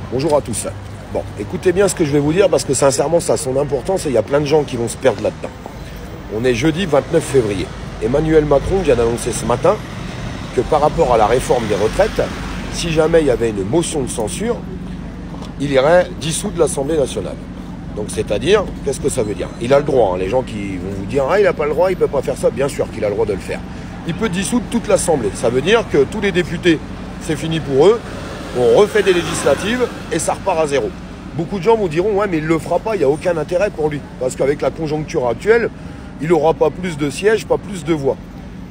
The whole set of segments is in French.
Bonjour à tous. Bon, écoutez bien ce que je vais vous dire parce que sincèrement ça a son importance et il y a plein de gens qui vont se perdre là-dedans. On est jeudi 29 février. Emmanuel Macron vient d'annoncer ce matin que par rapport à la réforme des retraites, si jamais il y avait une motion de censure, il irait dissoudre l'Assemblée nationale. Donc c'est-à-dire, qu'est-ce que ça veut dire? Il a le droit, hein, les gens qui vont vous dire « Ah, il n'a pas le droit, il ne peut pas faire ça », bien sûr qu'il a le droit de le faire. Il peut dissoudre toute l'Assemblée. Ça veut dire que tous les députés, c'est fini pour eux, on refait des législatives et ça repart à zéro. Beaucoup de gens vous diront « Ouais, mais il ne le fera pas, il n'y a aucun intérêt pour lui. » Parce qu'avec la conjoncture actuelle, il n'aura pas plus de sièges, pas plus de voix.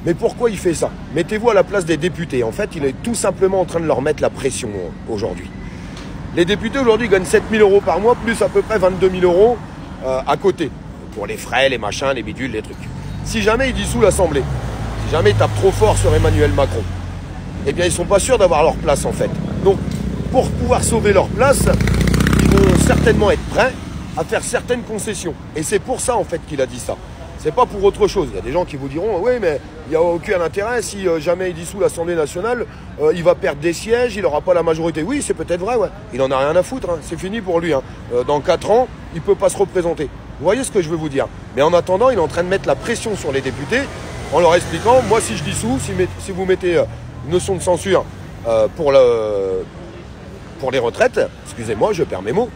Mais pourquoi il fait ça? Mettez-vous à la place des députés. En fait, il est tout simplement en train de leur mettre la pression aujourd'hui. Les députés aujourd'hui gagnent 7 000 € par mois, plus à peu près 22 000 € à côté. Pour les frais, les machins, les bidules, les trucs. Si jamais il dissout l'Assemblée, si jamais il tape trop fort sur Emmanuel Macron, eh bien ils ne sont pas sûrs d'avoir leur place en fait. Donc, pour pouvoir sauver leur place, ils vont certainement être prêts à faire certaines concessions. Et c'est pour ça en fait qu'il a dit ça. C'est pas pour autre chose. Il y a des gens qui vous diront « Oui, mais il n'y a aucun intérêt. Si jamais il dissout l'Assemblée nationale, il va perdre des sièges, il n'aura pas la majorité. » Oui, c'est peut-être vrai, ouais. Il n'en a rien à foutre. Hein. C'est fini pour lui. Hein. Dans 4 ans, il ne peut pas se représenter. Vous voyez ce que je veux vous dire? Mais en attendant, il est en train de mettre la pression sur les députés en leur expliquant « Moi, si je dissous, si vous mettez une notion de censure pour les retraites, excusez-moi, je perds mes mots,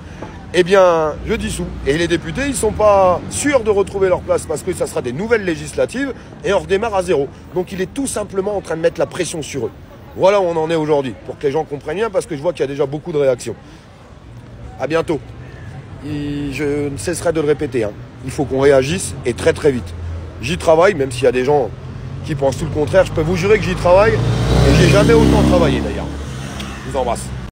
eh bien, je dissous. » Et les députés, ils ne sont pas sûrs de retrouver leur place parce que ça sera des nouvelles législatives et on redémarre à zéro. Donc, il est tout simplement en train de mettre la pression sur eux. Voilà où on en est aujourd'hui, pour que les gens comprennent bien, parce que je vois qu'il y a déjà beaucoup de réactions. À bientôt. Je ne cesserai de le répéter. Hein. Il faut qu'on réagisse et très très vite. J'y travaille, même s'il y a des gens qui pensent tout le contraire. Je peux vous jurer que j'y travaille et j'ai jamais autant travaillé d'ailleurs. Je vous embrasse.